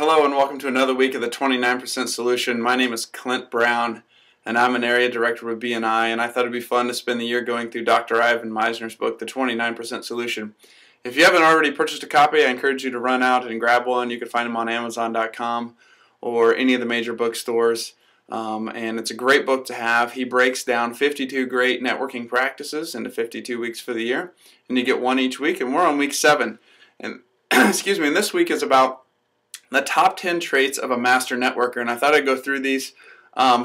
Hello and welcome to another week of the 29% Solution. My name is Clint Brown and I'm an area director with BNI, and I thought it'd be fun to spend the year going through Dr. Ivan Misner's book, The 29% Solution. If you haven't already purchased a copy, I encourage you to run out and grab one. You can find them on Amazon.com or any of the major bookstores. And it's a great book to have. He breaks down 52 great networking practices into 52 weeks for the year, and you get one each week, and we're on week 7. And excuse me, and this week is about the top 10 traits of a master networker, and I thought I'd go through these.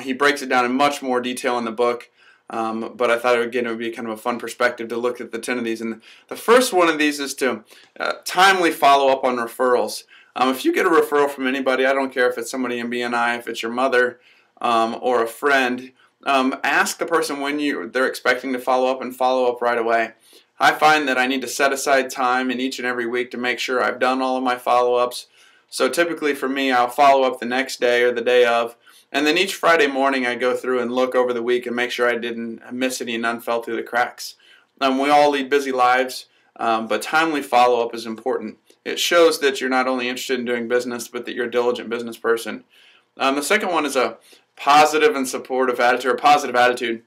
He breaks it down in much more detail in the book, but I thought it would be kind of a fun perspective to look at the 10 of these. And the first one of these is to timely follow up on referrals. If you get a referral from anybody, I don't care if it's somebody in BNI, if it's your mother or a friend, ask the person when they're expecting to follow up, and follow up right away. I find that I need to set aside time in each and every week to make sure I've done all of my follow-ups. So typically for me, I'll follow up the next day or the day of, and then each Friday morning I go through and look over the week and make sure I didn't miss any, none fell through the cracks. We all lead busy lives, but timely follow-up is important. It shows that you're not only interested in doing business, but that you're a diligent business person. The second one is a positive and supportive attitude, or positive attitude.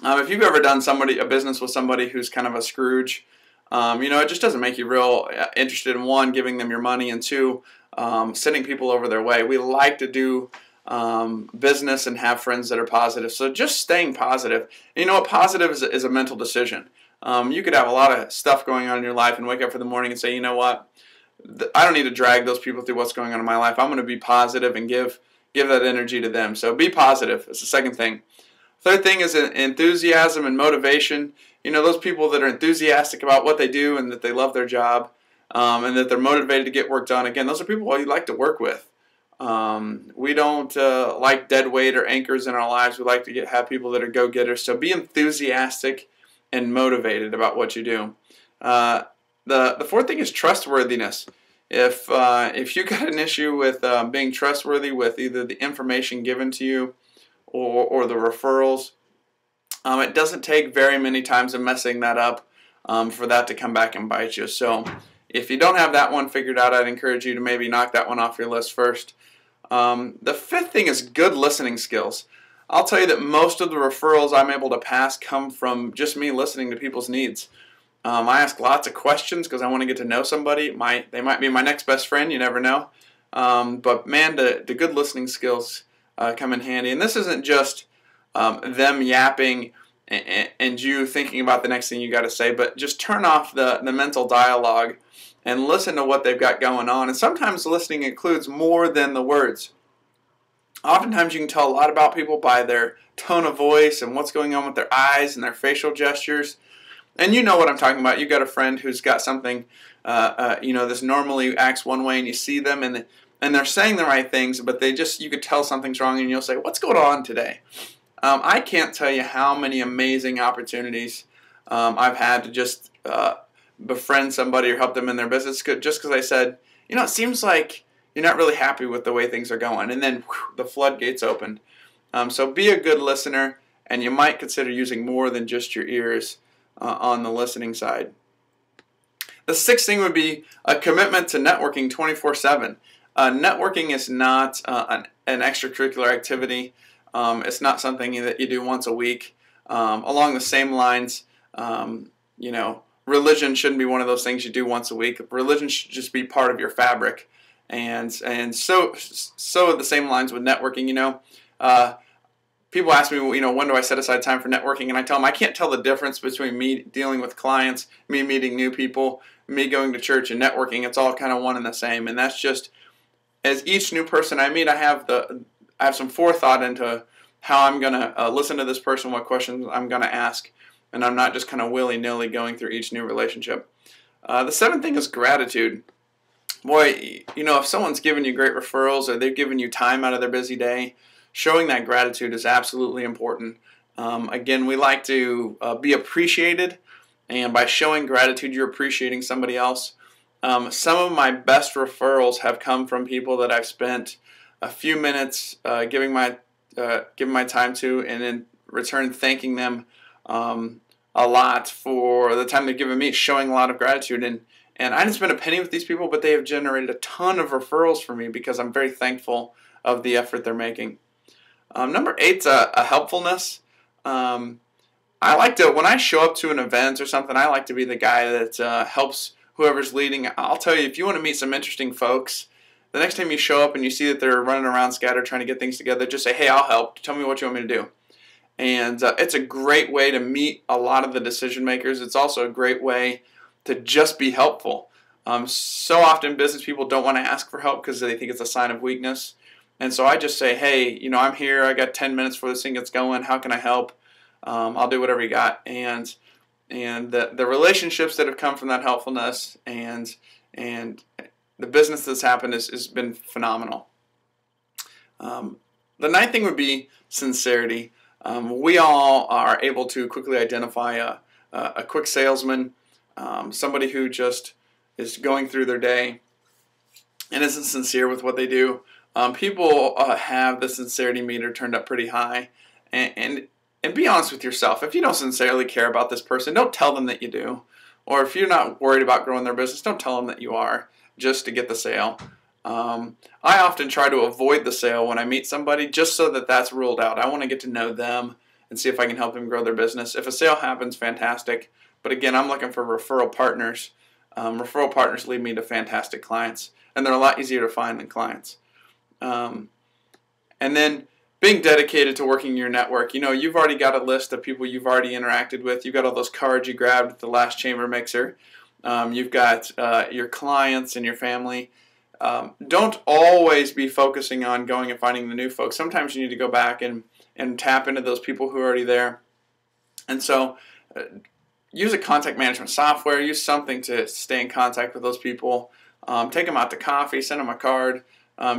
If you've ever done a business with somebody who's kind of a Scrooge, it just doesn't make you real interested in, one, giving them your money, and two, sending people over their way. We like to do business and have friends that are positive. So just staying positive. And you know what? Positive is a mental decision. You could have a lot of stuff going on in your life and wake up in the morning and say, you know what? I don't need to drag those people through what's going on in my life. I'm going to be positive and give that energy to them. So be positive. That's the second thing. Third thing is enthusiasm and motivation. You know, those people that are enthusiastic about what they do and that they love their job, and that they're motivated to get work done. Again, those are people you like to work with. We don't like dead weight or anchors in our lives. We like to have people that are go-getters. So be enthusiastic and motivated about what you do. The fourth thing is trustworthiness. If you got an issue with being trustworthy with either the information given to you or the referrals, it doesn't take very many times of messing that up for that to come back and bite you. So if you don't have that one figured out, I'd encourage you to maybe knock that one off your list first. The fifth thing is good listening skills. I'll tell you that most of the referrals I'm able to pass come from just me listening to people's needs. I ask lots of questions because I want to get to know somebody. They might be my next best friend, you never know. But man, the good listening skills come in handy. And this isn't just them yapping and you thinking about the next thing you got to say, but just turn off the mental dialogue and listen to what they've got going on. And sometimes listening includes more than the words. Oftentimes you can tell a lot about people by their tone of voice and what's going on with their eyes and their facial gestures. And you know what I'm talking about. You've got a friend who's got something, this normally acts one way, and you see them and they're saying the right things, but you could tell something's wrong, and you'll say, what's going on today? I can't tell you how many amazing opportunities I've had to just befriend somebody or help them in their business just because I said, it seems like you're not really happy with the way things are going. And then the floodgates opened. So be a good listener, and you might consider using more than just your ears on the listening side. The sixth thing would be a commitment to networking 24/7. Networking is not an extracurricular activity. It's not something that you do once a week. Along the same lines, religion shouldn't be one of those things you do once a week. Religion should just be part of your fabric. And so the same lines with networking. People ask me, when do I set aside time for networking? And I tell them I can't tell the difference between me dealing with clients, me meeting new people, me going to church, and networking. It's all kind of one and the same. And that's just, as each new person I meet, I have some forethought into how I'm going to listen to this person, what questions I'm going to ask, and I'm not just kind of willy-nilly going through each new relationship. The seventh thing is gratitude. Boy, if someone's given you great referrals or they've given you time out of their busy day, showing that gratitude is absolutely important. Again, we like to be appreciated, and by showing gratitude, you're appreciating somebody else. Some of my best referrals have come from people that I've spent a few minutes giving my time to, and in return thanking them a lot for the time they've given me, showing a lot of gratitude. And I didn't spend a penny with these people, but they have generated a ton of referrals for me because I'm very thankful of the effort they're making. Number 8's a helpfulness. I like to, when I show up to an event or something, I like to be the guy that helps whoever's leading. I'll tell you, if you want to meet some interesting folks, the next time you show up and you see that they're running around scattered trying to get things together, just say, hey, I'll help. Tell me what you want me to do. And it's a great way to meet a lot of the decision makers. It's also a great way to just be helpful. So often business people don't want to ask for help because they think it's a sign of weakness. And so I just say, hey, I'm here. I got 10 minutes before this thing gets going. How can I help? I'll do whatever you got. And the relationships that have come from that helpfulness and the business that's happened has been phenomenal. The 9th thing would be sincerity. We all are able to quickly identify a quick salesman, somebody who just is going through their day and isn't sincere with what they do. People have the sincerity meter turned up pretty high, and be honest with yourself. If you don't sincerely care about this person, don't tell them that you do. Or if you're not worried about growing their business, don't tell them that you are just to get the sale. I often try to avoid the sale when I meet somebody just so that that's ruled out. I want to get to know them and see if I can help them grow their business. If a sale happens, fantastic. But again, I'm looking for referral partners. Referral partners lead me to fantastic clients, and they're a lot easier to find than clients. And then being dedicated to working your network. You've already got a list of people you've already interacted with. You've got all those cards you grabbed at the last chamber mixer. You've got your clients and your family. Don't always be focusing on going and finding the new folks. Sometimes you need to go back and tap into those people who are already there. And so use a contact management software. Use something to stay in contact with those people. Take them out to coffee. Send them a card.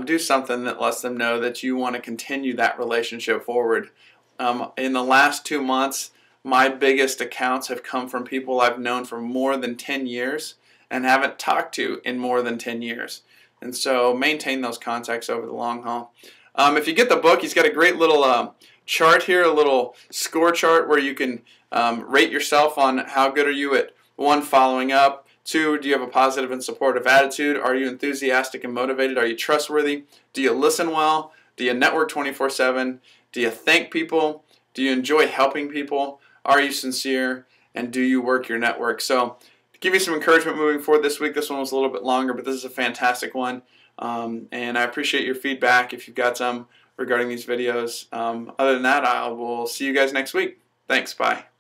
Do something that lets them know that you want to continue that relationship forward. In the last 2 months, my biggest accounts have come from people I've known for more than 10 years and haven't talked to in more than 10 years. And so maintain those contacts over the long haul. If you get the book, he's got a great little chart here, a little score chart where you can rate yourself on how good are you at 1, following up, 2, do you have a positive and supportive attitude? Are you enthusiastic and motivated? Are you trustworthy? Do you listen well? Do you network 24/7? Do you thank people? Do you enjoy helping people? Are you sincere? And do you work your network? So to give you some encouragement moving forward this week, this one was a little bit longer, but this is a fantastic one. And I appreciate your feedback if you've got some regarding these videos. Other than that, I will see you guys next week. Thanks. Bye.